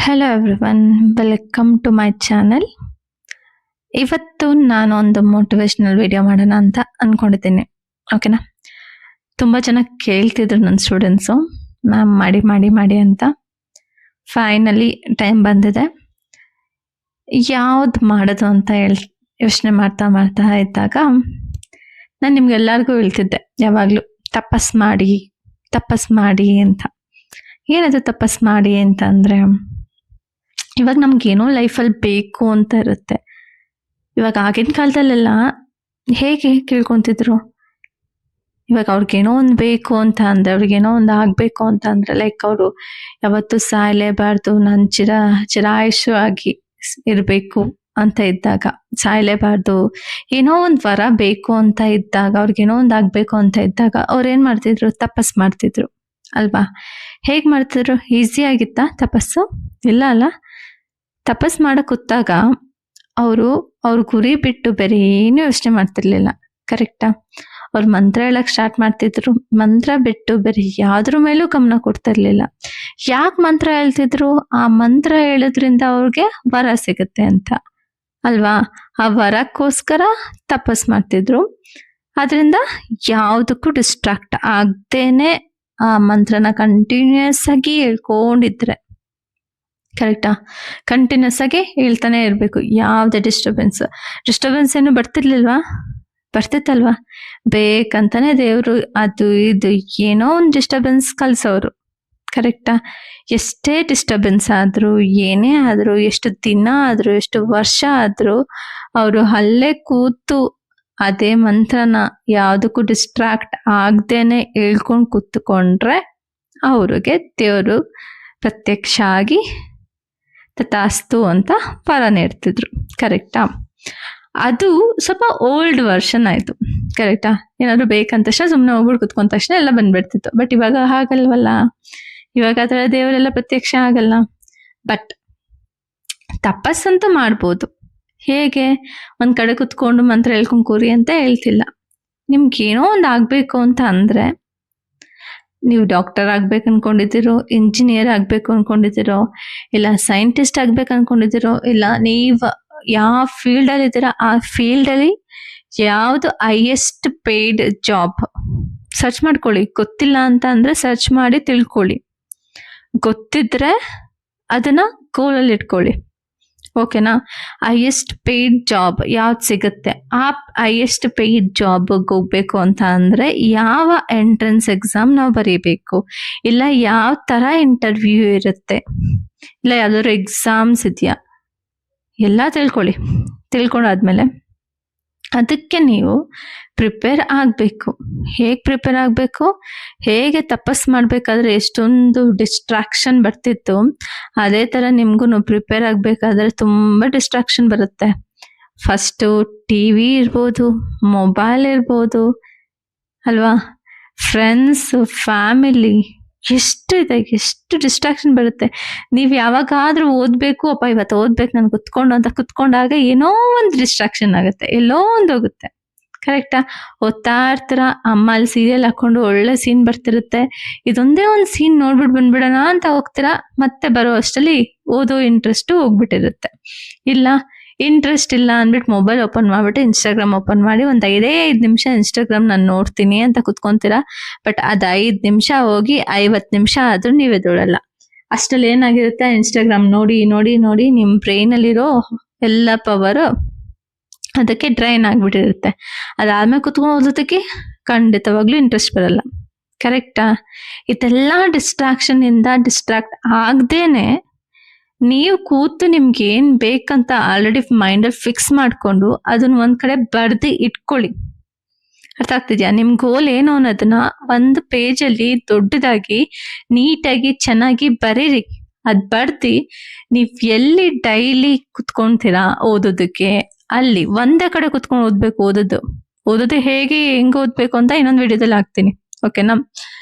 Hello everyone, welcome to my channel. ಇವತ್ತು ನಾನು ಒಂದು ಮೋಟಿವೇಶ್ನಲ್ ವಿಡಿಯೋ ಮಾಡೋಣ ಅಂತ ಅಂದ್ಕೊಂಡಿದ್ದೀನಿ. ಓಕೆನಾ? ತುಂಬ ಜನ ಕೇಳ್ತಿದ್ರು ನನ್ನ ಸ್ಟೂಡೆಂಟ್ಸು, ಮ್ಯಾಮ್ ಮಾಡಿ ಮಾಡಿ ಮಾಡಿ ಅಂತ. ಫೈನಲಿ ಟೈಮ್ ಬಂದಿದೆ. ಯಾವ್ದು ಮಾಡೋದು ಅಂತ ಯೋಚನೆ ಮಾಡ್ತಾ ಇದ್ದಾಗ ನಾನು ನಿಮ್ಗೆಲ್ಲರಿಗೂ ಹೇಳ್ತಿದ್ದೆ ಯಾವಾಗಲೂ ತಪಸ್ ಮಾಡಿ ಅಂತ. ಏನದು ತಪಸ್ ಮಾಡಿ ಅಂತ ಅಂದರೆ, ಇವಾಗ ನಮ್ಗೇನೋ ಲೈಫಲ್ಲಿ ಬೇಕು ಅಂತ ಇರುತ್ತೆ. ಇವಾಗ ಆಗಿನ ಕಾಲದಲ್ಲೆಲ್ಲ ಹೇಗೆ ಕೇಳ್ಕೊತಿದ್ರು, ಇವಾಗ ಅವ್ರಿಗೇನೋ ಒಂದು ಬೇಕು ಅಂತ ಅಂದರೆ, ಅವ್ರಿಗೇನೋ ಒಂದು ಆಗಬೇಕು ಅಂತ ಅಂದರೆ, ಲೈಕ್ ಅವರು ಯಾವತ್ತೂ ಸಾಯಲೇಬಾರ್ದು, ನಾನು ಚಿರಾಯುಷು ಆಗಿ ಇರಬೇಕು ಅಂತ ಇದ್ದಾಗ, ಸಾಯಲೇಬಾರ್ದು, ಏನೋ ಒಂದು ವರ ಬೇಕು ಅಂತ ಇದ್ದಾಗ, ಅವ್ರಿಗೇನೋ ಒಂದು ಆಗಬೇಕು ಅಂತ ಇದ್ದಾಗ ಅವ್ರು ಏನು ಮಾಡ್ತಿದ್ರು? ತಪಸ್ ಮಾಡ್ತಿದ್ರು ಅಲ್ವಾ? ಹೇಗೆ ಮಾಡ್ತಿದ್ರು? ಈಸಿ ಆಗಿತ್ತಾ ತಪಸ್ಸು? ಇಲ್ಲ ಅಲ್ಲ. ತಪಸ್ ಮಾಡಕ್ ಕೂತಾಗ ಅವ್ರ ಗುರಿ ಬಿಟ್ಟು ಬೇರೆ ಏನು ಯೋಚನೆ ಮಾಡ್ತಿರ್ಲಿಲ್ಲ. ಕರೆಕ್ಟಾ? ಅವ್ರು ಮಂತ್ರ ಹೇಳಕ್ ಸ್ಟಾರ್ಟ್ ಮಾಡ್ತಿದ್ರು. ಮಂತ್ರ ಬಿಟ್ಟು ಬೇರೆ ಯಾವ್ದ್ರ ಮೇಲೂ ಗಮನ ಕೊಡ್ತಿರ್ಲಿಲ್ಲ. ಯಾಕೆ ಮಂತ್ರ ಹೇಳ್ತಿದ್ರು? ಆ ಮಂತ್ರ ಹೇಳೋದ್ರಿಂದ ಅವ್ರಿಗೆ ವರ ಸಿಗುತ್ತೆ ಅಂತ ಅಲ್ವಾ? ಆ ವರಕ್ಕೋಸ್ಕರ ತಪಸ್ ಮಾಡ್ತಿದ್ರು. ಅದರಿಂದ ಯಾವುದಕ್ಕೂ ಡಿಸ್ಟ್ರಾಕ್ಟ್ ಆಗ್ದೇನೆ ಆ ಮಂತ್ರನ ಕಂಟಿನ್ಯೂಸ್ ಆಗಿ ಹೇಳ್ಕೊಂಡಿದ್ರೆ, ಕರೆಕ್ಟಾ? ಕಂಟಿನ್ಯೂಸ್ ಆಗಿ ಹೇಳ್ತಾನೆ ಇರಬೇಕು. ಯಾವುದೇ ಡಿಸ್ಟರ್ಬೆನ್ಸ್ ಏನು ಬರ್ತಿತ್ತಲ್ವಾ? ಬೇಕಂತಾನೆ ದೇವರು ಅದು ಇದು ಏನೋ ಒಂದು ಡಿಸ್ಟರ್ಬೆನ್ಸ್ ಕಲ್ಸೋರು. ಕರೆಕ್ಟಾ? ಎಷ್ಟೇ ಡಿಸ್ಟರ್ಬೆನ್ಸ್ ಆದರೂ, ಏನೇ ಆದರೂ, ಎಷ್ಟು ದಿನ ಆದರೂ, ಎಷ್ಟು ವರ್ಷ ಆದರೂ ಅವರು ಅಲ್ಲೇ ಕೂತು ಅದೇ ಮಂತ್ರನ ಯಾವುದಕ್ಕೂ ಡಿಸ್ಟ್ರಾಕ್ಟ್ ಆಗ್ದೇನೆ ಹೇಳ್ಕೊಂಡು ಕೂತ್ಕೊಂಡ್ರೆ ಅವ್ರಿಗೆ ದೇವರು ಪ್ರತ್ಯಕ್ಷ ಆಗಿ ತಥಾಸ್ತು ಅಂತ ವರ ನೀಡ್ತಿದ್ರು. ಕರೆಕ್ಟಾ? ಅದು ಸ್ವಲ್ಪ ಓಲ್ಡ್ ವರ್ಷನ್ ಆಯಿತು. ಕರೆಕ್ಟಾ? ಏನಾದರೂ ಬೇಕಂತ ತಕ್ಷಣ ಸುಮ್ಮನೆ ಹೋಗ್ಬಿಟ್ಟು ಕುತ್ಕೊಂಡ ತಕ್ಷಣ ಎಲ್ಲ ಬಂದ್ಬಿಡ್ತಿತ್ತು. ಬಟ್ ಇವಾಗ ಹಾಗಲ್ವಲ್ಲ. ಇವಾಗ ಆ ಥರ ದೇವರೆಲ್ಲ ಪ್ರತ್ಯಕ್ಷ ಆಗಲ್ಲ. ಬಟ್ ತಪಸ್ಸಂತೂ ಮಾಡ್ಬೋದು. ಹೇಗೆ? ಒಂದು ಕಡೆ ಕುತ್ಕೊಂಡು ಮಂತ್ರ ಹೇಳ್ಕೊಂಡು ಕೂರಿ ಅಂತ ಹೇಳ್ತಿಲ್ಲ. ನಿಮ್ಗೇನೋ ಒಂದು ಆಗಬೇಕು ಅಂತ ಅಂದರೆ, ನೀವು ಡಾಕ್ಟರ್ ಆಗ್ಬೇಕು ಅನ್ಕೊಂಡಿದ್ದೀರೋ, ಇಂಜಿನಿಯರ್ ಆಗ್ಬೇಕು ಅನ್ಕೊಂಡಿದ್ದೀರೋ, ಇಲ್ಲ ಸೈಂಟಿಸ್ಟ್ ಆಗ್ಬೇಕು ಅನ್ಕೊಂಡಿದ್ದೀರೋ, ಇಲ್ಲ ನೀವು ಯಾವ ಫೀಲ್ಡಲ್ಲಿ ಇದ್ದೀರಾ ಆ ಫೀಲ್ಡಲ್ಲಿ ಯಾವುದು ಹೈಯೆಸ್ಟ್ ಪೇಯ್ಡ್ ಜಾಬ್ ಸರ್ಚ್ ಮಾಡ್ಕೊಳ್ಳಿ. ಗೊತ್ತಿಲ್ಲ ಅಂತ ಅಂದರೆ ಸರ್ಚ್ ಮಾಡಿ ತಿಳ್ಕೊಳ್ಳಿ. ಗೊತ್ತಿದ್ರೆ ಅದನ್ನ ಗೋಲಲ್ಲಿ ಇಟ್ಕೊಳ್ಳಿ. ಓಕೆನಾ? ಹೈಯೆಸ್ಟ್ ಪೇಯ್ಡ್ ಜಾಬ್ ಯಾವ್ದು ಸಿಗುತ್ತೆ, ಆ ಹೈಯೆಸ್ಟ್ ಪೇಯ್ಡ್ ಜಾಬ್ಗೆ ಹೋಗ್ಬೇಕು ಅಂತ ಅಂದರೆ ಯಾವ ಎಂಟ್ರೆನ್ಸ್ ಎಕ್ಸಾಮ್ ನಾವು ಬರೀಬೇಕು, ಇಲ್ಲ ಯಾವ ಥರ ಇಂಟರ್ವ್ಯೂ ಇರುತ್ತೆ, ಇಲ್ಲ ಯಾವ್ದಾದ್ರು ಎಕ್ಸಾಮ್ಸ್ ಇದೆಯಾ, ಎಲ್ಲ ತಿಳ್ಕೊಂಡಾದ್ಮೇಲೆ ಅದಕ್ಕೆ ನೀವು ಪ್ರಿಪೇರ್ ಆಗಬೇಕು. ಹೇಗೆ ಪ್ರಿಪೇರ್ ಆಗಬೇಕು? ಹೇಗೆ ತಪಸ್ ಮಾಡಬೇಕಾದ್ರೆ ಎಷ್ಟೊಂದು ಡಿಸ್ಟ್ರಾಕ್ಷನ್ ಬರ್ತಿತ್ತು, ಅದೇ ಥರ ನಿಮಗೂ ಪ್ರಿಪೇರ್ ಆಗಬೇಕಾದ್ರೆ ತುಂಬ ಡಿಸ್ಟ್ರಾಕ್ಷನ್ ಬರುತ್ತೆ. ಫಸ್ಟು ಟಿ ವಿ ಇರ್ಬೋದು, ಮೊಬೈಲ್ ಇರ್ಬೋದು ಅಲ್ವಾ, ಫ್ರೆಂಡ್ಸ್, ಫ್ಯಾಮಿಲಿ, ಎಷ್ಟು ಡಿಸ್ಟ್ರಾಕ್ಷನ್ ಬರುತ್ತೆ. ನೀವು ಯಾವಾಗಾದ್ರೂ ಓದಬೇಕು, ಅಪ್ಪ ಇವತ್ತು ಓದ್ಬೇಕು ನಾನು ಕುತ್ಕೊಂಡಾಗ ಏನೋ ಒಂದು ಡಿಸ್ಟ್ರಾಕ್ಷನ್ ಆಗುತ್ತೆ, ಎಲ್ಲೋ ಒಂದು ಹೋಗುತ್ತೆ. ಕರೆಕ್ಟಾ? ಓದ್ತಾ ಇರ್ತೀರ, ಅಮ್ಮ ಅಲ್ಲಿ ಸೀರಿಯಲ್ ಹಾಕೊಂಡು ಒಳ್ಳೆ ಸೀನ್ ಬರ್ತಿರುತ್ತೆ, ಇದೊಂದೇ ಒಂದು ಸೀನ್ ನೋಡ್ಬಿಟ್ಟು ಬಂದ್ಬಿಡೋಣ ಅಂತ ಹೋಗ್ತೀರಾ, ಮತ್ತೆ ಬರೋ ಅಷ್ಟರಲ್ಲಿ ಓದೋ ಇಂಟ್ರೆಸ್ಟು ಹೋಗ್ಬಿಟ್ಟಿರುತ್ತೆ. ಇಲ್ಲ ಇಂಟ್ರೆಸ್ಟ್ ಇಲ್ಲ ಅಂದ್ಬಿಟ್ಟು ಮೊಬೈಲ್ ಓಪನ್ ಮಾಡಿಬಿಟ್ಟು ಇನ್ಸ್ಟಾಗ್ರಾಮ್ ಓಪನ್ ಮಾಡಿ ಒಂದು 5 ನಿಮಿಷ ಇನ್ಸ್ಟಾಗ್ರಾಮ್ ನಾನು ನೋಡ್ತೀನಿ ಅಂತ ಕುತ್ಕೊಂತೀರಾ. ಬಟ್ ಅದು 5 ನಿಮಿಷ ಹೋಗಿ 50 ನಿಮಿಷ ಆದ್ರೂ ನೀವು ಎದ್ದೇಳಲ್ಲ. ಅಷ್ಟರಲ್ಲಿ ಏನಾಗಿರುತ್ತೆ, ಇನ್ಸ್ಟಾಗ್ರಾಮ್ ನೋಡಿ ನೋಡಿ ನೋಡಿ ನಿಮ್ಮ ಬ್ರೈನಲ್ಲಿರೋ ಎಲ್ಲ ಪವರು ಅದಕ್ಕೆ ಡ್ರೈನ್ ಆಗಿಬಿಟ್ಟಿರುತ್ತೆ. ಅದಾದ್ಮೇಲೆ ಕುತ್ಕೊಂಡು ಓದೋದಕ್ಕೆ ಖಂಡಿತವಾಗ್ಲೂ ಇಂಟ್ರೆಸ್ಟ್ ಬರಲ್ಲ. ಕರೆಕ್ಟಾ? ಇದೆಲ್ಲ ಡಿಸ್ಟ್ರಾಕ್ಷನಿಂದ ಡಿಸ್ಟ್ರಾಕ್ಟ್ ಆಗದೇನೆ ನೀವು ಕೂತು ನಿಮ್ಗೆ ಏನು ಬೇಕಂತ ಆಲ್ರೆಡಿ ಮೈಂಡಲ್ಲಿ ಫಿಕ್ಸ್ ಮಾಡಿಕೊಂಡು ಅದನ್ನ ಒಂದು ಕಡೆ ಬರೆದು ಇಟ್ಕೊಳ್ಳಿ. ಅರ್ಥ ಆಗ್ತಿದ್ಯಾ? ನಿಮ್ಮ ಗೋಲ್ ಏನು ಅನ್ನೋದನ್ನ ಒಂದು ಪೇಜಲ್ಲಿ ದೊಡ್ಡದಾಗಿ ನೀಟಾಗಿ ಚೆನ್ನಾಗಿ ಬರೀರಿ. ಅದು ಬರೆದು ನೀವು ಎಲ್ಲಿ ಡೈಲಿ ಕುತ್ಕೊಳ್ತೀರಾ ಓದೋದಕ್ಕೆ, ಅಲ್ಲಿ ಒಂದೇ ಕಡೆ ಕುತ್ಕೊಂಡು ಓದ್ಬೇಕು. ಓದೋದು ಹೆಂಗೆ ಓದ್ಬೇಕು ಅಂತ ಇನ್ನೊಂದು ವಿಡಿಯೋದಲ್ಲಿ ಹಾಕ್ತೀನಿ. ಓಕೆನಾ?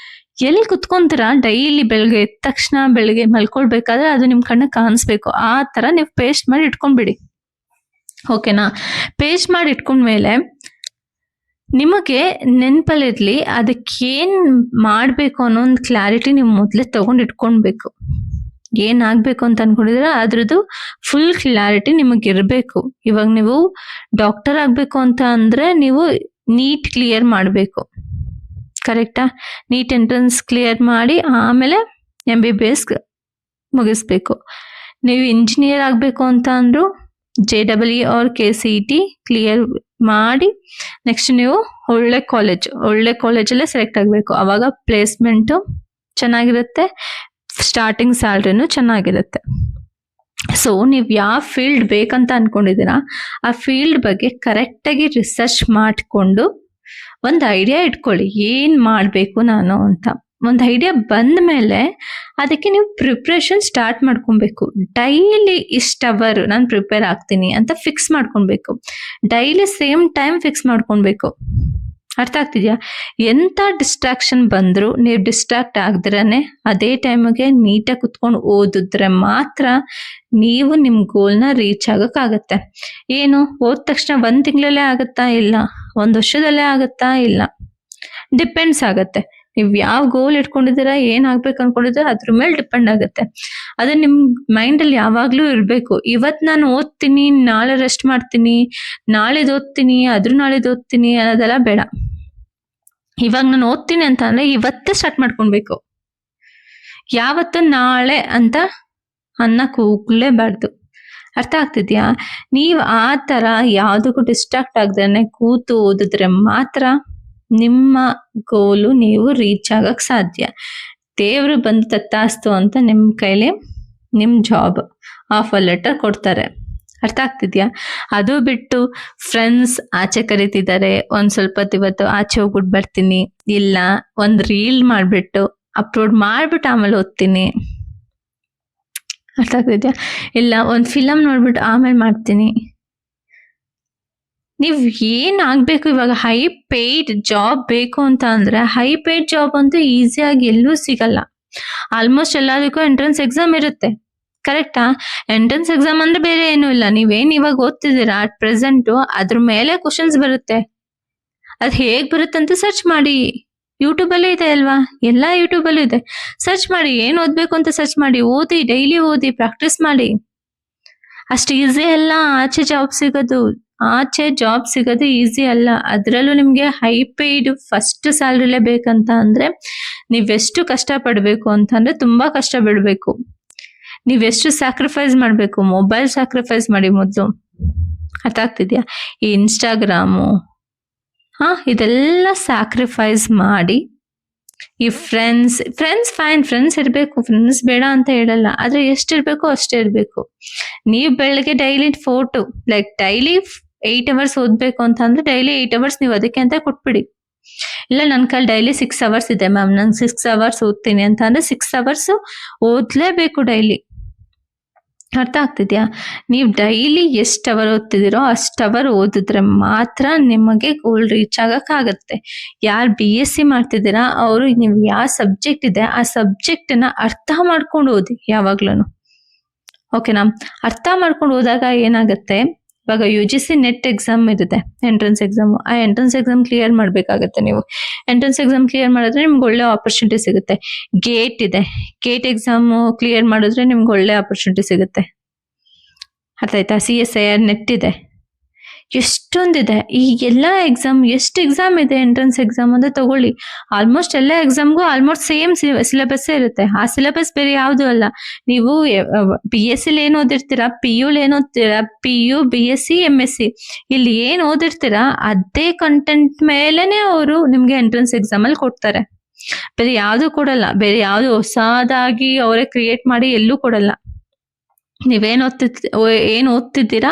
ಎಲ್ಲಿ ಕುತ್ಕೊಂತೀರಾ ಡೈಲಿ ಬೆಳಗ್ಗೆ ಎದ್ದ ತಕ್ಷಣ, ಬೆಳಗ್ಗೆ ಮಲ್ಕೊಳ್ಬೇಕಾದ್ರೆ ಅದು ನಿಮ್ಮ ಕಣ್ಣಿಗೆ ಕಾಣಿಸ್ಬೇಕು. ಆ ಥರ ನೀವು ಪೇಸ್ಟ್ ಮಾಡಿ ಇಟ್ಕೊಂಡ್ಬಿಡಿ. ಓಕೆನಾ? ಪೇಸ್ಟ್ ಮಾಡಿ ಇಟ್ಕೊಂಡ್ಮೇಲೆ ನಿಮಗೆ ನೆನಪಲ್ಲಿರಲಿ ಅದಕ್ಕೇನು ಮಾಡಬೇಕು ಅನ್ನೋ ಒಂದು ಕ್ಲಾರಿಟಿ ನೀವು ಮೊದಲೇ ತೊಗೊಂಡು ಇಟ್ಕೊಳ್ಬೇಕು. ಏನಾಗ್ಬೇಕು ಅಂತ ಅನ್ಕೊಂಡಿದ್ರೆ ಅದ್ರದ್ದು ಫುಲ್ ಕ್ಲಾರಿಟಿ ನಿಮಗೆ ಇರಬೇಕು. ಇವಾಗ ನೀವು ಡಾಕ್ಟರ್ ಆಗ್ಬೇಕು ಅಂತ ಅಂದ್ರೆ ನೀವು ನೀಟ್ ಕ್ಲಿಯರ್ ಮಾಡಬೇಕು, ಕರೆಕ್ಟಾ? ನೀಟ್ ಎಂಟ್ರೆನ್ಸ್ ಕ್ಲಿಯರ್ ಮಾಡಿ ಆಮೇಲೆ MBBS ಮುಗಿಸ್ಬೇಕು. ನೀವು ಇಂಜಿನಿಯರ್ ಆಗಬೇಕು ಅಂತ ಅಂದ್ರು JEE ಆರ್ KCET ಕ್ಲಿಯರ್ ಮಾಡಿ ನೆಕ್ಸ್ಟ್ ನೀವು ಒಳ್ಳೆ ಕಾಲೇಜಲ್ಲೇ ಸೆಲೆಕ್ಟ್ ಆಗಬೇಕು. ಅವಾಗ ಪ್ಲೇಸ್ಮೆಂಟು ಚೆನ್ನಾಗಿರುತ್ತೆ, ಸ್ಟಾರ್ಟಿಂಗ್ ಸ್ಯಾಲ್ರಿನೂ ಚೆನ್ನಾಗಿರುತ್ತೆ. ಸೊ ನೀವು ಯಾವ ಫೀಲ್ಡ್ ಬೇಕಂತ ಅನ್ಕೊಂಡಿದ್ದೀರಾ ಆ ಫೀಲ್ಡ್ ಬಗ್ಗೆ ಕರೆಕ್ಟಾಗಿ ರಿಸರ್ಚ್ ಮಾಡಿಕೊಂಡು ಒಂದು ಐಡಿಯಾ ಇಟ್ಕೊಳ್ಳಿ, ಏನು ಮಾಡಬೇಕು ನಾನು ಅಂತ. ಒಂದು ಐಡಿಯಾ ಬಂದ ಮೇಲೆ ಅದಕ್ಕೆ ನೀವು ಪ್ರಿಪ್ರೇಷನ್ ಸ್ಟಾರ್ಟ್ ಮಾಡ್ಕೊಬೇಕು. ಡೈಲಿ ಇಷ್ಟು ಅವರ್ ನಾನು ಪ್ರಿಪೇರ್ ಆಗ್ತೀನಿ ಅಂತ ಫಿಕ್ಸ್ ಮಾಡ್ಕೊಬೇಕು. ಡೈಲಿ ಸೇಮ್ ಟೈಮ್ ಫಿಕ್ಸ್ ಮಾಡ್ಕೊಬೇಕು. ಅರ್ಥ ಆಗ್ತಿದ್ಯಾ? ಎಂಥ ಡಿಸ್ಟ್ರಾಕ್ಷನ್ ಬಂದರೂ ನೀವು ಡಿಸ್ಟ್ರಾಕ್ಟ್ ಆಗದಿರನೆ ಅದೇ ಟೈಮಿಗೆ ನೀಟಾಗಿ ಕುತ್ಕೊಂಡು ಓದಿದ್ರೆ ಮಾತ್ರ ನೀವು ನಿಮ್ಮ ಗೋಲ್ನ ರೀಚ್ ಆಗೋಕ್ಕಾಗತ್ತೆ. ಏನು ಓದ ತಕ್ಷಣ 1 ತಿಂಗಳಲ್ಲೇ ಆಗುತ್ತಾ? ಇಲ್ಲ. 1 ವರ್ಷದಲ್ಲೇ ಆಗುತ್ತಾ? ಇಲ್ಲ. ಡಿಪೆಂಡ್ಸ್ ಆಗತ್ತೆ. ನೀವು ಯಾವ ಗೋಲ್ ಇಟ್ಕೊಂಡಿದ್ದೀರಾ, ಏನಾಗ್ಬೇಕು ಅನ್ಕೊಂಡಿದ್ದೀರಾ ಅದ್ರ ಮೇಲೆ ಡಿಪೆಂಡ್ ಆಗುತ್ತೆ. ಅದು ನಿಮ್ ಮೈಂಡಲ್ಲಿ ಯಾವಾಗ್ಲೂ ಇರಬೇಕು. ಇವತ್ತು ನಾನು ಓದ್ತೀನಿ, ನಾಳೆ ರೆಸ್ಟ್ ಮಾಡ್ತೀನಿ, ನಾಳೆದು ಓದ್ತೀನಿ, ನಾಳೆದು ಓದ್ತೀನಿ ಅನ್ನೋದೆಲ್ಲ ಬೇಡ. ಇವಾಗ ನಾನು ಓದ್ತೀನಿ ಅಂತ ಅಂದ್ರೆ ಇವತ್ತೇ ಸ್ಟಾರ್ಟ್ ಮಾಡ್ಕೊಳ್ಬೇಕು. ಯಾವತ್ತು ನಾಳೆ ಅಂತ ಅನ್ನಕ್ ಹೋಗ್ಲೇಬಾರ್ದು. ಅರ್ಥ ಆಗ್ತಿದ್ಯಾ? ನೀವು ಆ ತರ ಯಾವ್ದಕ್ಕೂ ಡಿಸ್ಟ್ರಾಕ್ಟ್ ಆಗದೇನೆ ಕೂತು ಓದಿದ್ರೆ ಮಾತ್ರ ನಿಮ್ಮ ಗೋಲು ನೀವು ರೀಚ್ ಆಗಕ್ ಸಾಧ್ಯ. ದೇವರು ಬಂದು ತತ್ತಾಸ್ತು ಅಂತ ನಿಮ್ ಕೈಲಿ ನಿಮ್ ಜಾಬ್ ಆಫರ್ ಲೆಟರ್ ಕೊಡ್ತಾರೆ. ಅರ್ಥ ಆಗ್ತಿದ್ಯಾ? ಅದು ಬಿಟ್ಟು ಫ್ರೆಂಡ್ಸ್ ಆಚೆ ಕರೀತಿದ್ದಾರೆ, ಒಂದ್ ಸ್ವಲ್ಪ ಇವತ್ತು ಆಚೆ ಹೋಗ್ಬಿಟ್ಟು ಬರ್ತೀನಿ, ಇಲ್ಲ ಒಂದ್ ರೀಲ್ ಮಾಡ್ಬಿಟ್ಟು ಅಪ್ಲೋಡ್ ಮಾಡ್ಬಿಟ್ಟು ಆಮೇಲೆ ಓದ್ತೀನಿ, ಅರ್ಥ ಆಗ್ತಿದ್ಯಾ? ಇಲ್ಲ ಒಂದ್ ಫಿಲಮ್ ನೋಡ್ಬಿಟ್ಟು ಆಮೇಲೆ ಮಾಡ್ತೀನಿ. ನೀವ್ ಏನ್ ಆಗ್ಬೇಕು, ಇವಾಗ ಹೈ ಪೇಯ್ಡ್ ಜಾಬ್ ಬೇಕು ಅಂತ ಅಂದ್ರೆ ಹೈ ಪೇಯ್ಡ್ ಜಾಬ್ ಅಂತೂ ಈಸಿಯಾಗಿ ಎಲ್ಲೂ ಸಿಗಲ್ಲ. ಆಲ್ಮೋಸ್ಟ್ ಎಲ್ಲದಕ್ಕೂ ಎಂಟ್ರೆನ್ಸ್ ಎಕ್ಸಾಮ್ ಇರುತ್ತೆ, ಕರೆಕ್ಟಾ? ಎಂಟ್ರೆನ್ಸ್ ಎಕ್ಸಾಮ್ ಅಂದ್ರೆ ಬೇರೆ ಏನೂ ಇಲ್ಲ. ನೀವೇನ್ ಇವಾಗ ಓದ್ತಿದ್ದೀರಾ ಅಟ್ ಪ್ರೆಸೆಂಟ್ ಅದ್ರ ಮೇಲೆ ಕ್ವಶನ್ಸ್ ಬರುತ್ತೆ. ಅದ್ ಹೇಗ್ ಬರುತ್ತೆ ಅಂತ ಸರ್ಚ್ ಮಾಡಿ. ಯೂಟ್ಯೂಬ್ ಅಲ್ಲೇ ಇದೆ ಅಲ್ವಾ? ಎಲ್ಲಾ ಯೂಟ್ಯೂಬ್ ಅಲ್ಲೂ ಇದೆ. ಸರ್ಚ್ ಮಾಡಿ, ಏನ್ ಓದ್ಬೇಕು ಅಂತ ಸರ್ಚ್ ಮಾಡಿ, ಓದಿ, ಡೈಲಿ ಓದಿ, ಪ್ರಾಕ್ಟೀಸ್ ಮಾಡಿ. ಅಷ್ಟು ಈಸಿ ಅಲ್ಲ ಆಚೆ ಜಾಬ್ ಸಿಗೋದು ಈಸಿ ಅಲ್ಲ. ಅದ್ರಲ್ಲೂ ನಿಮ್ಗೆ ಹೈ ಪೇಯ್ಡ್ ಫಸ್ಟ್ ಸ್ಯಾಲ್ರಿಲೇ ಬೇಕಂತ ಅಂದ್ರೆ ನೀವೆಷ್ಟು ಕಷ್ಟ ಪಡ್ಬೇಕು ಅಂತಂದ್ರೆ ತುಂಬಾ ಕಷ್ಟ ಬಿಡ್ಬೇಕು. ನೀವೆಷ್ಟು ಸ್ಯಾಕ್ರಿಫೈಸ್ ಮಾಡ್ಬೇಕು, ಮೊಬೈಲ್ ಸ್ಯಾಕ್ರಿಫೈಸ್ ಮಾಡಿ ಮೊದಲು. ಅರ್ಥ ಆಗ್ತಿದ್ಯಾ? ಈ ಇನ್ಸ್ಟಾಗ್ರಾಮು ಇದೆಲ್ಲ ಸ್ಯಾಕ್ರಿಫೈಸ್ ಮಾಡಿ ಈ ಫ್ರೆಂಡ್ಸ್ ಫೈನ್, ಫ್ರೆಂಡ್ಸ್ ಇರಬೇಕು, ಫ್ರೆಂಡ್ಸ್ ಬೇಡ ಅಂತ ಹೇಳಲ್ಲ, ಆದ್ರೆ ಎಷ್ಟಿರ್ಬೇಕು ಅಷ್ಟೇ ಇರ್ಬೇಕು. ನೀವು ಬೆಳಗ್ಗೆ ಡೈಲಿ ಡೈಲಿ 8 ಅವರ್ಸ್ ಓದ್ಬೇಕು ಅಂತ ಅಂದ್ರೆ ಡೈಲಿ 8 ಅವರ್ಸ್ ನೀವು ಅದಕ್ಕೆ ಅಂತ ಕೊಟ್ಬಿಡಿ. ಇಲ್ಲ ನನ್ನ ಕೈಲಿ ಡೈಲಿ 6 ಅವರ್ಸ್ ಇದೆ ಮ್ಯಾಮ್, ನಾನು 6 ಅವರ್ಸ್ ಓದ್ತೀನಿ ಅಂತ ಅಂದ್ರೆ 6 ಅವರ್ಸ್ ಓದ್ಲೇಬೇಕು ಡೈಲಿ. ಅರ್ಥ ಆಗ್ತಿದ್ಯಾ? ನೀವು ಡೈಲಿ ಎಷ್ಟು ಅವರ್ ಓದ್ತಿದ್ದೀರೋ ಅಷ್ಟು ಅವರ್ ಓದಿದ್ರೆ ಮಾತ್ರ ನಿಮಗೆ ಗೋಲ್ ರೀಚ್ ಆಗಕ್ಕಾಗತ್ತೆ. ಯಾರು BSc ಮಾಡ್ತಿದ್ದೀರಾ ಅವರು ನೀವು ಯಾವ ಸಬ್ಜೆಕ್ಟ್ ಇದೆ ಆ ಸಬ್ಜೆಕ್ಟ್ನ ಅರ್ಥ ಮಾಡ್ಕೊಂಡು ಓದಿ ಯಾವಾಗ್ಲೂ. ಓಕೆನಾ? ಅರ್ಥ ಮಾಡ್ಕೊಂಡು ಹೋದಾಗ ಏನಾಗತ್ತೆ, ಇವಾಗ UGC ನೆಟ್ ಎಕ್ಸಾಮ್ ಇರುತ್ತೆ, ಎಂಟ್ರೆನ್ಸ್ ಎಕ್ಸಾಮ್. ಆ ಎಂಟ್ರೆನ್ಸ್ ಎಕ್ಸಾಮ್ ಕ್ಲಿಯರ್ ಮಾಡ್ಬೇಕಾಗತ್ತೆ. ನೀವು ಎಂಟ್ರೆನ್ಸ್ ಎಕ್ಸಾಮ್ ಕ್ಲಿಯರ್ ಮಾಡಿದ್ರೆ ನಿಮ್ಗೆ ಒಳ್ಳೆ ಆಪರ್ಚುನಿಟಿ ಸಿಗುತ್ತೆ. ಗೇಟ್ ಇದೆ, ಗೇಟ್ ಎಕ್ಸಾಮ್ ಕ್ಲಿಯರ್ ಮಾಡಿದ್ರೆ ನಿಮ್ಗೆ ಒಳ್ಳೆ ಆಪರ್ಚುನಿಟಿ ಸಿಗುತ್ತೆ. ಅರ್ಥ ಆಯ್ತಾ? CSIR ನೆಟ್ ಇದೆ, ಎಷ್ಟೊಂದಿದೆ. ಈ ಎಲ್ಲ ಎಕ್ಸಾಮ್, ಎಷ್ಟು ಎಕ್ಸಾಮ್ ಇದೆ ಎಂಟ್ರೆನ್ಸ್ ಎಕ್ಸಾಮ್ ಅಂತ ತಗೊಳ್ಳಿ. ಆಲ್ಮೋಸ್ಟ್ ಎಲ್ಲ ಎಕ್ಸಾಮ್ಗೂ ಆಲ್ಮೋಸ್ಟ್ ಸೇಮ್ ಸಿಲೆಬಸ್ ಇರುತ್ತೆ. ಆ ಸಿಲೆಬಸ್ ಬೇರೆ ಯಾವುದು ಅಲ್ಲ. ನೀವು BSc ಏನ್ ಓದಿರ್ತೀರಾ, PU ಏನ್ ಓದ್ತೀರಾ, PU BSc MSc ಇಲ್ಲಿ ಏನ್ ಓದಿರ್ತೀರಾ ಅದೇ ಕಂಟೆಂಟ್ ಮೇಲೆನೆ ಅವರು ನಿಮ್ಗೆ ಎಂಟ್ರೆನ್ಸ್ ಎಕ್ಸಾಮ್ ಅಲ್ಲಿ ಕೊಡ್ತಾರೆ. ಬೇರೆ ಯಾವ್ದು ಕೊಡಲ್ಲ, ಬೇರೆ ಯಾವ್ದು ಹೊಸದಾಗಿ ಅವರೇ ಕ್ರಿಯೇಟ್ ಮಾಡಿ ಎಲ್ಲೂ ಕೊಡಲ್ಲ. ನೀವೇನ್ ಓದ್ತಿದ್ದೀರಾ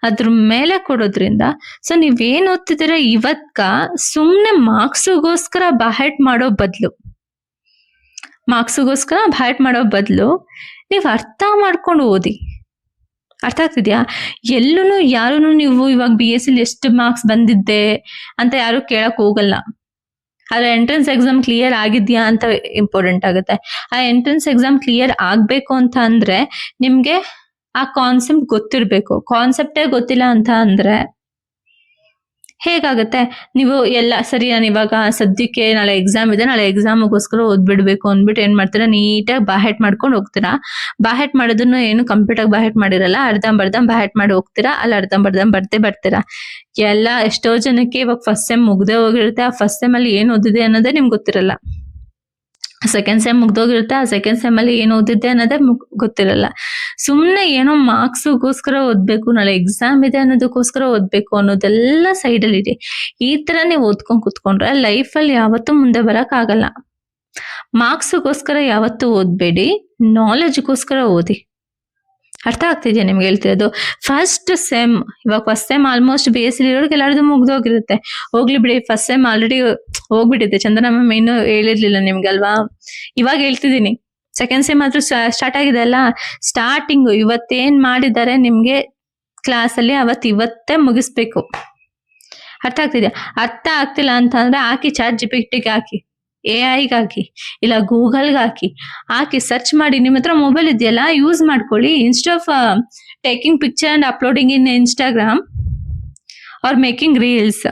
ಅದ್ರ ಮೇಲೆ ಕೊಡೋದ್ರಿಂದ, ಸೊ ನೀವೇನ್ ಓದ್ತಿದ್ದೀರಾ ಇವತ್ಕ ಸುಮ್ನೆ ಮಾರ್ಕ್ಸ್ಗೋಸ್ಕರ ಬಹೆಟ್ ಮಾಡೋ ಬದಲು ನೀವು ಅರ್ಥ ಮಾಡ್ಕೊಂಡು ಓದಿ. ಅರ್ಥ ಆಗ್ತಿದ್ಯಾ? ಎಲ್ಲೂ ಯಾರು ನೀವು ಇವಾಗ BSc ಎಷ್ಟು ಮಾರ್ಕ್ಸ್ ಬಂದಿದ್ದೆ ಅಂತ ಯಾರು ಕೇಳಕ್ ಹೋಗಲ್ಲ. ಆದ್ರೆ ಎಂಟ್ರೆನ್ಸ್ ಎಕ್ಸಾಮ್ ಕ್ಲಿಯರ್ ಆಗಿದ್ಯಾ ಅಂತ ಇಂಪಾರ್ಟೆಂಟ್ ಆಗುತ್ತೆ. ಆ ಎಂಟ್ರೆನ್ಸ್ ಎಕ್ಸಾಮ್ ಕ್ಲಿಯರ್ ಆಗ್ಬೇಕು ಅಂತ ಅಂದ್ರೆ ನಿಮ್ಗೆ ಆ ಕಾನ್ಸೆಪ್ಟ್ ಗೊತ್ತಿರ್ಬೇಕು. ಕಾನ್ಸೆಪ್ಟೇ ಗೊತ್ತಿಲ್ಲ ಅಂತ ಅಂದ್ರೆ ಹೇಗಾಗುತ್ತೆ? ನೀವು ಎಲ್ಲ ಸರಿ, ನಾನು ಇವಾಗ ಸದ್ಯಕ್ಕೆ ನಾಳೆ ಎಕ್ಸಾಮ್ ಇದೆ, ನಾಳೆ ಎಕ್ಸಾಮ್ಗೋಸ್ಕರ ಓದ್ಬಿಡ್ಬೇಕು ಅಂದ್ಬಿಟ್ಟು ಏನ್ ಮಾಡ್ತೀರಾ, ನೀಟಾಗಿ ಬಾಹೆಟ್ ಮಾಡ್ಕೊಂಡು ಹೋಗ್ತೀರಾ. ಬಾಹೆಟ್ ಮಾಡೋದನ್ನು ಏನು ಕಂಪ್ಲೀಟ್ ಆಗಿ ಬಾಹೆಟ್ ಮಾಡಿರಲ್ಲ, ಅರ್ಧಂಬರ್ಧ ಬಾಹೆಟ್ ಮಾಡಿ ಹೋಗ್ತೀರಾ. ಅಲ್ಲಿ ಅರ್ಧಂಬರ್ಧ ಬರ್ತೀರಾ. ಎಲ್ಲ ಎಷ್ಟೋ ಜನಕ್ಕೆ ಇವಾಗ ಫಸ್ಟ್ ಸೆಮ್ ಮುಗ್ದೇ ಹೋಗಿರುತ್ತೆ. ಆ ಫಸ್ಟ್ ಸೆಮ್ ಅಲ್ಲಿ ಏನ್ ಓದಿದೆ ಅನ್ನೋದೇ ನಿಮ್ಗೆ ಗೊತ್ತಿರಲ್ಲ. ಸೆಕೆಂಡ್ ಸೆಮ್ ಮುಗ್ದೋಗಿರುತ್ತೆ. ಆ ಸೆಕೆಂಡ್ ಸೆಮ್ ಅಲ್ಲಿ ಏನ್ ಓದಿದ್ದೆ ಅನ್ನೋದೇ ಗೊತ್ತಿರಲ್ಲ. ಸುಮ್ನೆ ಏನೋ ಮಾರ್ಕ್ಸ್ಗೋಸ್ಕರ ಓದ್ಬೇಕು, ನಾಳೆ ಎಕ್ಸಾಮ್ ಇದೆ ಅನ್ನೋದಕ್ಕೋಸ್ಕರ ಓದ್ಬೇಕು ಅನ್ನೋದೆಲ್ಲ ಸೈಡ್ ಅಲ್ಲಿ ಇದೆ. ಈ ತರ ನೀವು ಓದ್ಕೊಂಡ್ ಕುತ್ಕೊಂಡ್ರೆ ಲೈಫ್ ಅಲ್ಲಿ ಯಾವತ್ತೂ ಮುಂದೆ ಬರಕ್ ಆಗಲ್ಲ. ಮಾರ್ಕ್ಸ್ಗೋಸ್ಕರ ಯಾವತ್ತೂ ಓದ್ಬೇಡಿ, ನಾಲೆಜ್ಗೋಸ್ಕರ ಓದಿ. ಅರ್ಥ ಆಗ್ತಿದ್ಯಾ ನಿಮ್ಗೆ ಹೇಳ್ತಿರೋದು? ಫಸ್ಟ್ ಸೆಮ್, ಇವಾಗ first sem almost B S C ಇರೋರ್ಗೆ ಎಲ್ಲಾರ್ದು ಮುಗ್ದೋಗಿರುತ್ತೆ. ಹೋಗ್ಲಿ ಬಿಡಿ, ಫಸ್ಟ್ ಸೆಮ್ ಆಲ್ರೆಡಿ ಹೋಗ್ಬಿಟ್ಟಿದೆ. ಚಂದನ ಮ್ಯಾಮ್ ಇನ್ನೂ ಹೇಳಿರ್ಲಿಲ್ಲ ನಿಮ್ಗಲ್ವಾ, ಇವಾಗ ಹೇಳ್ತಿದ್ದೀನಿ. ಸೆಕೆಂಡ್ ಸೆಮ್ ಆದ್ರೂ ಸ್ಟಾರ್ಟ್ ಆಗಿದೆ ಅಲ್ಲ. ಸ್ಟಾರ್ಟಿಂಗ್ ಇವತ್ತೇನ್ ಮಾಡಿದ್ದಾರೆ ನಿಮ್ಗೆ ಕ್ಲಾಸ್ ಅಲ್ಲಿ ಇವತ್ತೇ ಮುಗಿಸ್ಬೇಕು. ಅರ್ಥ ಆಗ್ತಿದ್ಯಾ? ಅರ್ಥ ಆಗ್ತಿಲ್ಲ ಅಂತ ಅಂದ್ರೆ ಹಾಕಿ, ಚಾಟ್ ಜಿಪಿಟಿಗೆ ಹಾಕಿ, AI ಹಾಕಿ, ಇಲ್ಲ ಗೂಗಲ್ಗೆ ಹಾಕಿ ಸರ್ಚ್ ಮಾಡಿ. ನಿಮ್ಮ ಹತ್ರ ಮೊಬೈಲ್ ಇದೆಯಲ್ಲ, ಯೂಸ್ ಮಾಡ್ಕೊಳ್ಳಿ. Instead of taking picture and uploading in Instagram are making reels,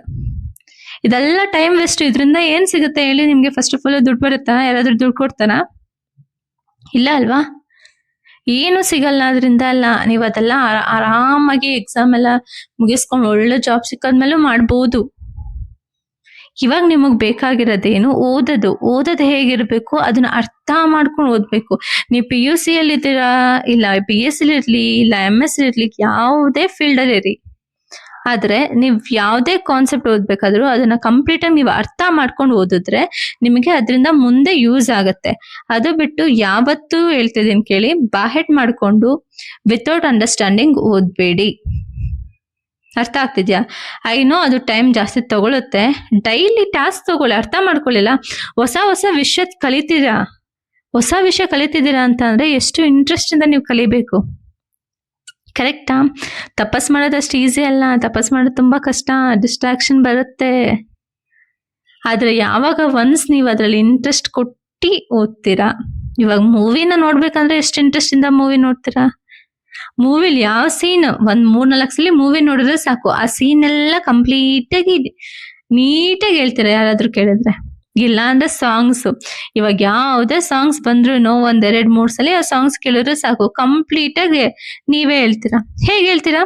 ಇದೆಲ್ಲ ಟೈಮ್ ವೇಸ್ಟ್. ಇದರಿಂದ ಏನ್ ಸಿಗುತ್ತೆ ಹೇಳಿ ನಿಮ್ಗೆ? ಫಸ್ಟ್ ಆಫ್ ಆಲ್ ದುಡ್ಡು ಬರುತ್ತಾ? ಯಾರಾದ್ರೂ ದುಡ್ಡು ಕೊಡ್ತಾರ? ಇಲ್ಲ ಅಲ್ವಾ? ಏನು ಸಿಗಲ್ಲ ಅದರಿಂದ. ಅಲ್ಲ, ನೀವು ಅದೆಲ್ಲ ಆರಾಮಾಗಿ ಎಕ್ಸಾಮ್ ಎಲ್ಲ ಮುಗಿಸ್ಕೊಂಡು ಒಳ್ಳೆ ಜಾಬ್ ಸಿಕ್ಕಾದ್ಮೇಲೂ ಮಾಡ್ಬೋದು. ಇವಾಗ ನಿಮಗ್ ಬೇಕಾಗಿರೋದೇನು? ಓದೋದು ಹೇಗಿರ್ಬೇಕು ಅದನ್ನ ಅರ್ಥ ಮಾಡ್ಕೊಂಡು ಓದ್ಬೇಕು. ನೀವು PUC ಅಲ್ಲಿ ಇದ್ದೀರಾ, ಇಲ್ಲ BSc ಇರ್ಲಿ, ಇಲ್ಲ MS ಇರ್ಲಿ, ಯಾವುದೇ ಫೀಲ್ಡ್ ಅಲ್ಲಿ ಇರಿ, ಆದ್ರೆ ನೀವ್ ಯಾವ್ದೇ ಕಾನ್ಸೆಪ್ಟ್ ಓದ್ಬೇಕಾದ್ರೂ ಅದನ್ನ ಕಂಪ್ಲೀಟ್ ಆಗಿ ನೀವು ಅರ್ಥ ಮಾಡ್ಕೊಂಡು ಓದಿದ್ರೆ ನಿಮಗೆ ಅದರಿಂದ ಮುಂದೆ ಯೂಸ್ ಆಗತ್ತೆ. ಅದು ಬಿಟ್ಟು ಯಾವತ್ತೂ ಹೇಳ್ತಿದ್ದೀನಿ ಕೇಳಿ, ಬಾಹೆಟ್ ಮಾಡ್ಕೊಂಡು ವಿತೌಟ್ ಅಂಡರ್ಸ್ಟ್ಯಾಂಡಿಂಗ್ ಓದ್ಬೇಡಿ. ಅರ್ಥ ಆಗ್ತಿದ್ಯಾ? ಐನೋ ಅದು ಟೈಮ್ ಜಾಸ್ತಿ ತಗೊಳುತ್ತೆ. ಡೈಲಿ ಟಾಸ್ಕ್ ತಗೊಳ್ಳಿ, ಅರ್ಥ ಮಾಡ್ಕೊಳ್ಳಿಲ್ಲ. ಹೊಸ ವಿಷಯ ಕಲಿತಿದ್ದೀರಾ ಅಂತ ಅಂದ್ರೆ ಎಷ್ಟು ಇಂಟ್ರೆಸ್ಟ್ ಇಂದ ನೀವು ಕಲಿಬೇಕು. ಕರೆಕ್ಟಾ? ತಪಸ್ ಮಾಡೋದಷ್ಟು ಈಸಿ ಅಲ್ಲ. ತಪಸ್ ಮಾಡೋದು ತುಂಬಾ ಕಷ್ಟ, ಡಿಸ್ಟ್ರಾಕ್ಷನ್ ಬರುತ್ತೆ. ಆದ್ರೆ ಯಾವಾಗ ಒನ್ಸ್ ನೀವು ಅದ್ರಲ್ಲಿ ಇಂಟ್ರೆಸ್ಟ್ ಕೊಟ್ಟಿ ಓದ್ತೀರಾ, ಇವಾಗ ಮೂವಿನ ನೋಡ್ಬೇಕಂದ್ರೆ ಎಷ್ಟು ಇಂಟ್ರೆಸ್ಟ್ ಇಂದ ಮೂವಿ ನೋಡ್ತೀರಾ. ಮೂವಿಲಿ ಯಾವ ಸೀನ್ ಒಂದ್ 3-4 ಸಲ ಮೂವಿ ನೋಡಿದ್ರೆ ಸಾಕು, ಆ ಸೀನ್ ಎಲ್ಲ ಕಂಪ್ಲೀಟ್ ಆಗಿ ನೀಟಾಗಿ ಹೇಳ್ತೀರಾ ಯಾರಾದ್ರೂ ಕೇಳಿದ್ರೆ. ಇಲ್ಲ ಅಂದ್ರೆ ಸಾಂಗ್ಸ್, ಇವಾಗ ಯಾವ್ದೇ ಸಾಂಗ್ಸ್ ಬಂದ್ರು 1-2-3 ಸಲ ಆ ಸಾಂಗ್ಸ್ ಕೇಳಿದ್ರೆ ಸಾಕು, ಕಂಪ್ಲೀಟ್ ಆಗಿ ನೀವೇ ಹೇಳ್ತೀರಾ. ಹೇಗೆ ಹೇಳ್ತೀರಾ?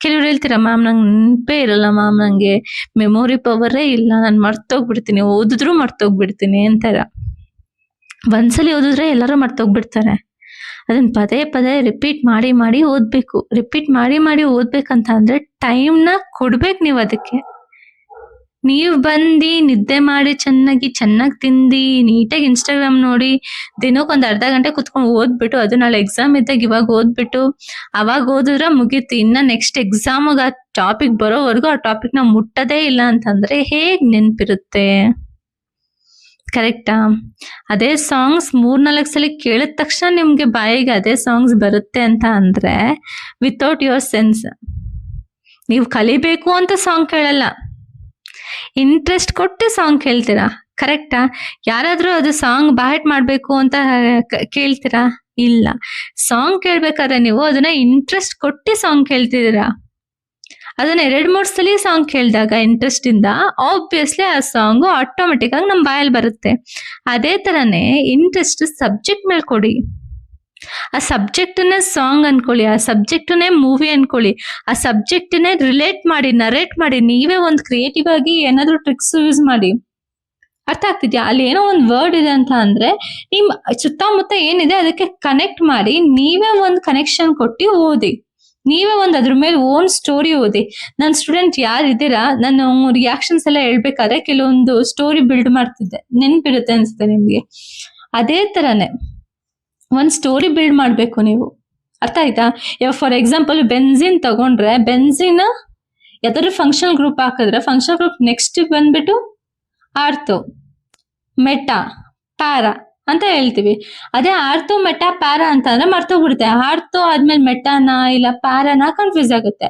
ಕೆಲವ್ರು ಹೇಳ್ತೀರಾ, ಮ್ಯಾಮ್ ನಂಗೆ ನೆನಪೇ ಇರಲ್ಲ, ಮ್ಯಾಮ್ ನಂಗೆ ಮೆಮೊರಿ ಪವರೇ ಇಲ್ಲ, ನಾನು ಮರ್ತೋಗ್ಬಿಡ್ತೀನಿ, ಓದಿದ್ರು ಮರ್ತೋಗ್ಬಿಡ್ತೀನಿ ಅಂತಾರ. ಒಂದ್ಸಲಿ ಓದಿದ್ರೆ ಎಲ್ಲರೂ ಮರ್ತೋಗ್ಬಿಡ್ತಾರೆ. ಅದನ್ನ ಪದೇ ರಿಪೀಟ್ ಮಾಡಿ ಓದ್ಬೇಕು. ರಿಪೀಟ್ ಮಾಡಿ ಓದ್ಬೇಕಂತ ಅಂದ್ರೆ ಟೈಮ್ನ ಕೊಡ್ಬೇಕು ನೀವು ಅದಕ್ಕೆ. ನೀವು ಬಂದು ನಿದ್ದೆ ಮಾಡಿ ಚೆನ್ನಾಗಿ ತಿಂದಿ ನೀಟಾಗಿ ಇನ್ಸ್ಟಾಗ್ರಾಮ್ ನೋಡಿ ದಿನಕ್ಕೊಂದು ಅರ್ಧ ಗಂಟೆ ಕುತ್ಕೊಂಡು ಓದ್ಬಿಟ್ಟು, ಅದು ನಾಳೆ ಎಕ್ಸಾಮ್ ಇದ್ದಾಗ ಇವಾಗ ಓದ್ಬಿಟ್ಟು ಅವಾಗ ಓದಿದ್ರೆ ಮುಗೀತು. ಇನ್ನ ನೆಕ್ಸ್ಟ್ ಎಕ್ಸಾಮ್ಗೆ ಆ ಟಾಪಿಕ್ ಬರೋವರೆಗೂ ಆ ಟಾಪಿಕ್ ನ ಮುಟ್ಟದೇ ಇಲ್ಲ ಅಂತಂದ್ರೆ ಹೇಗ್ ನೆನ್ಪಿರುತ್ತೆ? ಕರೆಕ್ಟಾ? ಅದೇ ಸಾಂಗ್ಸ್ 3-4 ಸಲ ಕೇಳಿದ ತಕ್ಷಣ ನಿಮ್ಗೆ ಬಾಯಿಗೆ ಅದೇ ಸಾಂಗ್ಸ್ ಬರುತ್ತೆ ಅಂತ ಅಂದ್ರೆ ವಿತೌಟ್ ಯುವರ್ ಸೆನ್ಸ್. ನೀವು ಕಲಿಬೇಕು ಅಂತ ಸಾಂಗ್ ಕೇಳಲ್ಲ, ಇಂಟ್ರೆಸ್ಟ್ ಕೊಟ್ಟು ಸಾಂಗ್ ಕೇಳ್ತೀರಾ. ಕರೆಕ್ಟಾ? ಯಾರಾದ್ರೂ ಅದು ಸಾಂಗ್ ಬಾಹೆಟ್ ಮಾಡ್ಬೇಕು ಅಂತ ಕೇಳ್ತೀರಾ? ಇಲ್ಲ. ಸಾಂಗ್ ಕೇಳ್ಬೇಕಾದ್ರೆ ನೀವು ಅದನ್ನ ಇಂಟ್ರೆಸ್ಟ್ ಕೊಟ್ಟು ಸಾಂಗ್ ಕೇಳ್ತಿದ್ದೀರಾ. ಅದನ್ನ 2-3 ಸಲ ಸಾಂಗ್ ಕೇಳಿದಾಗ ಇಂಟ್ರೆಸ್ಟ್ ಇಂದ ಆಬ್ವಿಯಸ್ಲಿ ಆ ಸಾಂಗ್ ಆಟೋಮೆಟಿಕ್ ಆಗಿ ನಮ್ ಬಾಯಲ್ಲಿ ಬರುತ್ತೆ. ಅದೇ ತರನೇ ಇಂಟ್ರೆಸ್ಟ್ ಸಬ್ಜೆಕ್ಟ್ ಮೇಲೆ ಕೊಡಿ. ಆ ಸಬ್ಜೆಕ್ಟ್ನೇ ಸಾಂಗ್ ಅನ್ಕೊಳ್ಳಿ, ಆ ಸಬ್ಜೆಕ್ಟ್ನೇ ಮೂವಿ ಅನ್ಕೊಳ್ಳಿ, ಆ ಸಬ್ಜೆಕ್ಟ್ನೇ ನರೇಟ್ ಮಾಡಿ ನೀವೇ ಒಂದು ಕ್ರಿಯೇಟಿವ್ ಆಗಿ ಏನಾದ್ರೂ ಟ್ರಿಕ್ಸ್ ಯೂಸ್ ಮಾಡಿ. ಅರ್ಥ ಆಗ್ತಿದ್ಯಾ? ಅಲ್ಲಿ ಏನೋ ಒಂದು ವರ್ಡ್ ಇದೆ ಅಂತ ಅಂದ್ರೆ ನಿಮ್ ಸುತ್ತಮುತ್ತ ಏನಿದೆ ಅದಕ್ಕೆ ಕನೆಕ್ಟ್ ಮಾಡಿ ನೀವೇ ಒಂದು ಕನೆಕ್ಷನ್ ಕೊಟ್ಟು ಓದಿ. ನೀವೇ ಒಂದು ಅದ್ರ ಮೇಲೆ ಓನ್ ಸ್ಟೋರಿ ಓದಿ. ನನ್ನ ಸ್ಟೂಡೆಂಟ್ ಯಾರಿದ್ದೀರಾ, ನಾನು ರಿಯಾಕ್ಷನ್ಸ್ ಎಲ್ಲ ಹೇಳ್ಬೇಕಾದ್ರೆ ಕೆಲವೊಂದು ಸ್ಟೋರಿ ಬಿಲ್ಡ್ ಮಾಡ್ತಿದ್ದೆ, ನೆನ್ಪಿರುತ್ತೆ ಅನ್ಸುತ್ತೆ ನಿಮ್ಗೆ. ಅದೇ ತರನೇ ಒಂದ್ ಸ್ಟೋರಿ ಬಿಲ್ಡ್ ಮಾಡ್ಬೇಕು ನೀವು. ಅರ್ಥ ಆಯ್ತಾ? ಇವಾಗ ಫಾರ್ ಎಕ್ಸಾಂಪಲ್ ಬೆನ್ಸಿನ್ ತಗೊಂಡ್ರೆ, ಬೆನ್ಸಿನ್ ಯಾವ್ದಾದ್ರು ಫಂಕ್ಷನಲ್ ಗ್ರೂಪ್ ಹಾಕಿದ್ರೆ ಫಂಕ್ಷನಲ್ ಗ್ರೂಪ್ ನೆಕ್ಸ್ಟ್ ಬಂದ್ಬಿಟ್ಟು ಆರ್ಥೋ, ಮೆಟಾ, ಪ್ಯಾರಾ ಅಂತ ಹೇಳ್ತೀವಿ. ಅದೇ ಆರ್ಥೋ, ಮೆಟಾ, ಪ್ಯಾರಾ ಅಂತ ಅಂದ್ರೆ ಮರ್ತೋಗ್ಬಿಡುತ್ತೆ. ಆರ್ಥೋ ಆದ್ಮೇಲೆ ಮೆಟಾನ ಇಲ್ಲ ಪ್ಯಾರಾನ ಕನ್ಫ್ಯೂಸ್ ಆಗುತ್ತೆ.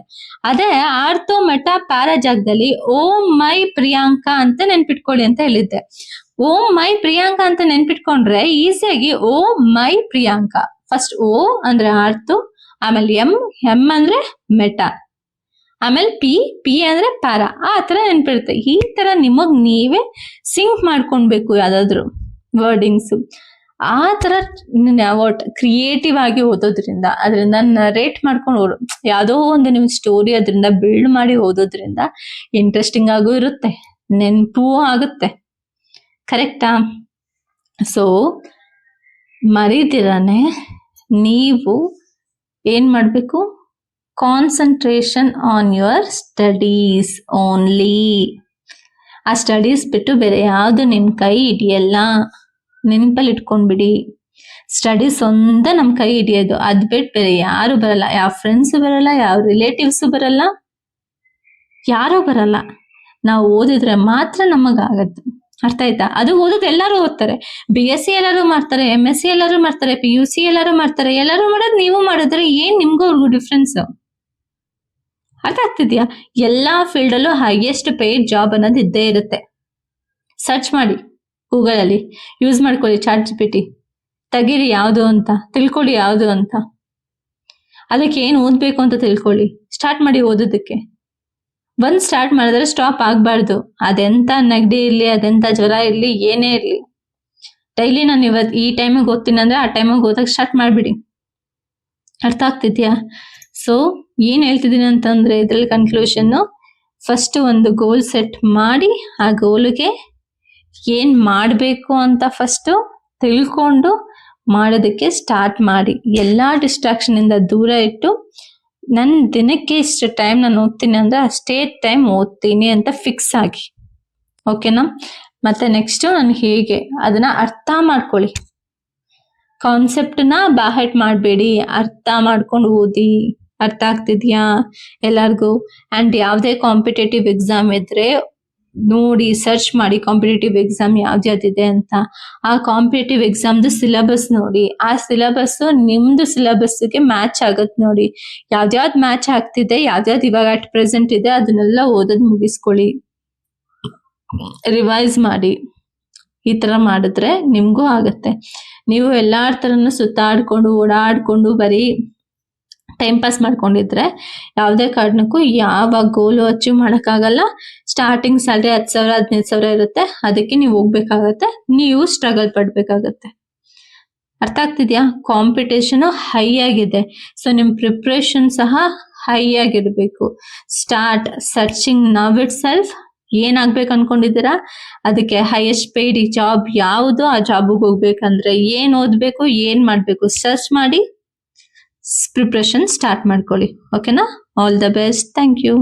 ಅದೇ ಆರ್ಥೋ, ಮೆಟಾ, ಪ್ಯಾರಾ ಜಾಗದಲ್ಲಿ ಓ ಮೈ ಪ್ರಿಯಾಂಕಾ ಅಂತ ನೆನ್ಪಿಟ್ಕೊಳ್ಳಿ ಅಂತ ಹೇಳಿದ್ದೆ. ಓ ಮೈ ಪ್ರಿಯಾಂಕಾ ಅಂತ ನೆನ್ಪಿಟ್ಕೊಂಡ್ರೆ ಈಸಿಯಾಗಿ ಓ ಮೈ ಪ್ರಿಯಾಂಕಾ. ಫಸ್ಟ್ ಓ ಅಂದ್ರೆ ಆರ್ಥೋ, ಆಮೇಲೆ ಎಂ ಅಂದ್ರೆ ಮೆಟಾ, ಆಮೇಲೆ ಪಿ ಅಂದ್ರೆ ಪ್ಯಾರಾ, ಆ ತರ ನೆನ್ಪಿರುತ್ತೆ. ಈ ತರ ನಿಮಗ್ ನೀವೇ ಸಿಂಕ್ ಮಾಡ್ಕೊಳ್ಬೇಕು ಯಾವ್ದಾದ್ರು ವರ್ಡಿಂಗ್ಸ್. ಆ ತರ ಕ್ರಿಯೇಟಿವ್ ಆಗಿ ಓದೋದ್ರಿಂದ, ಅದರಿಂದ ನರೇಟ್ ಮಾಡ್ಕೊಂಡು ಯಾವ್ದೋ ಒಂದು ನಿಮ್ ಸ್ಟೋರಿ ಅದರಿಂದ ಬಿಲ್ಡ್ ಮಾಡಿ ಓದೋದ್ರಿಂದ ಇಂಟ್ರೆಸ್ಟಿಂಗ್ ಆಗೂ ಇರುತ್ತೆ, ನೆನ್ಪೂ ಆಗುತ್ತೆ. ಕರೆಕ್ಟಾ? ಸೊ ಮರಿದಿರಾನೆ ನೀವು ಏನ್ ಮಾಡ್ಬೇಕು? Concentration on your studies only. ಆ ಸ್ಟಡೀಸ್ ಬಿಟ್ಟು ಬೇರೆ ಯಾವ್ದು ನಿಮ್ ಕೈ ಹಿಡಿಯಲ್ಲ, ನೆನಪಲ್ಲಿ ಇಟ್ಕೊಂಡ್ಬಿಡಿ. ಸ್ಟಡೀಸ್ ಒಂದೇ ನಮ್ ಕೈ ಹಿಡಿಯೋದು, ಅದ್ ಬಿಟ್ಟು ಬೇರೆ ಯಾರು ಬರಲ್ಲ. ಯಾವ ಫ್ರೆಂಡ್ಸ್ ಬರಲ್ಲ, ಯಾವ ರಿಲೇಟಿವ್ಸ್ ಬರಲ್ಲ, ಯಾರೂ ಬರಲ್ಲ. ನಾವು ಓದಿದ್ರೆ ಮಾತ್ರ ನಮಗಾಗತ್ತೆ. ಅರ್ಥ ಆಯ್ತಾ? ಅದು ಓದೋದು ಎಲ್ಲರೂ ಓದ್ತಾರೆ. BSc ಎಲ್ಲರೂ ಮಾಡ್ತಾರೆ, MSc ಎಲ್ಲರೂ ಮಾಡ್ತಾರೆ, PUC ಎಲ್ಲರೂ ಮಾಡ್ತಾರೆ. ಎಲ್ಲರೂ ಮಾಡೋದು ನೀವು ಮಾಡಿದ್ರೆ ಏನ್ ನಿಮ್ಗೂ ಅವ್ರಿಗೂ ಡಿಫ್ರೆನ್ಸ್? ಅರ್ಥ ಆಗ್ತಿದ್ಯಾ? ಎಲ್ಲಾ ಫೀಲ್ಡ್ ಅಲ್ಲೂ ಹೈಯೆಸ್ಟ್ ಪೇಯ್ಡ್ ಜಾಬ್ ಅನ್ನೋದು ಇದ್ದೇ ಇರುತ್ತೆ. ಸರ್ಚ್ ಮಾಡಿ ಗೂಗಲ್ ಅಲ್ಲಿ, ಯೂಸ್ ಮಾಡ್ಕೊಳ್ಳಿ ChatGPT, ತೆಗೀರಿ ಯಾವುದು ಅಂತ, ತಿಳ್ಕೊಳ್ಳಿ ಯಾವುದು ಅಂತ. ಅದಕ್ಕೆ ಏನ್ ಓದ್ಬೇಕು ಅಂತ ತಿಳ್ಕೊಳ್ಳಿ, ಸ್ಟಾರ್ಟ್ ಮಾಡಿ ಓದೋದಕ್ಕೆ. ಒಂದ್ ಸ್ಟಾರ್ಟ್ ಮಾಡಿದ್ರೆ ಸ್ಟಾಪ್ ಆಗ್ಬಾರ್ದು. ಅದೆಂತ ನೆಗಡಿ ಇರ್ಲಿ, ಅದೆಂತ ಜ್ವರ ಇರ್ಲಿ, ಏನೇ ಇರ್ಲಿ, ಡೈಲಿ ನಾನು ಇವತ್ತು ಈ ಟೈಮಿಗೆ ಓದ್ತೀನಿ ಅಂದ್ರೆ ಆ ಟೈಮಿಗೆ ಓದಕ್ಕೆ ಸ್ಟಾರ್ಟ್ ಮಾಡ್ಬಿಡಿ. ಅರ್ಥ ಆಗ್ತಿದ್ಯಾ? ಸೊ ಏನ್ ಹೇಳ್ತಿದ್ದೀನಿ ಅಂತಂದ್ರೆ ಇದ್ರಲ್ಲಿ ಕನ್ಕ್ಲೂಷನ್, ಫಸ್ಟ್ ಒಂದು ಗೋಲ್ ಸೆಟ್ ಮಾಡಿ, ಆ ಗೋಲ್ಗೆ ಏನ್ ಮಾಡ್ಬೇಕು ಅಂತ ಫಸ್ಟ್ ತಿಳ್ಕೊಂಡು ಮಾಡೋದಕ್ಕೆ ಸ್ಟಾರ್ಟ್ ಮಾಡಿ. ಎಲ್ಲಾ ಡಿಸ್ಟ್ರಾಕ್ಷನ್ ಇಂದ ದೂರ ಇಟ್ಟು, ನನ್ ದಿನಕ್ಕೆ ಇಷ್ಟು ಟೈಮ್ ನಾನು ಓದ್ತೀನಿ ಅಂದ್ರೆ ಅಷ್ಟೇ ಟೈಮ್ ಓದ್ತೀನಿ ಅಂತ ಫಿಕ್ಸ್ ಆಗಿ. ಓಕೆನಾ? ಮತ್ತೆ ನೆಕ್ಸ್ಟ್ ನಾನು ಹೇಗೆ ಅದನ್ನ ಅರ್ಥ ಮಾಡ್ಕೊಳ್ಳಿ. ಕಾನ್ಸೆಪ್ಟ್ನ ಬಾಹೆಟ್ ಮಾಡಬೇಡಿ, ಅರ್ಥ ಮಾಡ್ಕೊಂಡು ಓದಿ. ಅರ್ಥ ಆಗ್ತಿದ್ಯಾ ಎಲ್ಲಾರ್ಗು? ಅಂಡ್ ಯಾವ್ದೇ ಕಾಂಪಿಟೇಟಿವ್ ಎಕ್ಸಾಮ್ ಇದ್ರೆ ನೋಡಿ, ಸರ್ಚ್ ಮಾಡಿ ಕಾಂಪಿಟೇಟಿವ್ ಎಕ್ಸಾಮ್ ಯಾವ್ದ್ಯಾವ್ದಿದೆ ಅಂತ. ಆ ಕಾಂಪಿಟೇಟಿವ್ ಎಕ್ಸಾಮ್ದು ಸಿಲೆಬಸ್ ನೋಡಿ, ಆ ಸಿಲೆಬಸ್ ನಿಮ್ದು ಸಿಲೆಬಸ್ಗೆ ಮ್ಯಾಚ್ ಆಗತ್ ನೋಡಿ. ಯಾವ್ದ್ಯಾವ್ದು ಮ್ಯಾಚ್ ಆಗ್ತಿದೆ, ಯಾವ್ದ್ಯಾವ್ದು ಇವಾಗ ಅಟ್ ಪ್ರೆಸೆಂಟ್ ಇದೆ, ಅದನ್ನೆಲ್ಲ ಓದೋದ್ ಮುಗಿಸ್ಕೊಳ್ಳಿ, ರಿವೈಸ್ ಮಾಡಿ. ಈ ತರ ಮಾಡಿದ್ರೆ ನಿಮ್ಗೂ ಆಗತ್ತೆ. ನೀವು ಎಲ್ಲಾರ್ ತರನು ಸುತ್ತಾಡ್ಕೊಂಡು ಓಡಾಡ್ಕೊಂಡು ಬರೀ ಟೈಮ್ ಪಾಸ್ ಮಾಡ್ಕೊಂಡಿದ್ರೆ ಯಾವುದೇ ಕಾರಣಕ್ಕೂ ಯಾವ ಗೋಲು ಅಚೀವ್ ಮಾಡಕ್ಕಾಗಲ್ಲ. ಸ್ಟಾರ್ಟಿಂಗ್ ಸ್ಯಾಲ್ರಿ 10,000 15,000 ಇರುತ್ತೆ, ಅದಕ್ಕೆ ನೀವು ಹೋಗ್ಬೇಕಾಗತ್ತೆ, ನೀವು ಸ್ಟ್ರಗಲ್ ಪಡ್ಬೇಕಾಗತ್ತೆ. ಅರ್ಥ ಆಗ್ತಿದ್ಯಾ? ಕಾಂಪಿಟೇಷನ್ ಹೈ ಆಗಿದೆ, ಸೊ ನಿಮ್ ಪ್ರಿಪ್ರೇಷನ್ ಸಹ ಹೈ ಆಗಿರ್ಬೇಕು. Start searching now itself. ಏನಾಗ್ಬೇಕು ಅನ್ಕೊಂಡಿದ್ದೀರಾ, ಅದಕ್ಕೆ ಹೈಯೆಸ್ಟ್ ಪೇಯ್ಡ್ ಜಾಬ್ ಯಾವುದು, ಆ ಜಾಬ್ಗೆ ಹೋಗ್ಬೇಕಂದ್ರೆ ಏನ್ ಓದ್ಬೇಕು, ಏನ್ ಮಾಡ್ಬೇಕು ಸರ್ಚ್ ಮಾಡಿ ಪ್ರಿಪ್ರೇಷನ್ ಸ್ಟಾರ್ಟ್ ಮಾಡ್ಕೊಳ್ಳಿ. ಓಕೆನಾ? All the best. Thank you.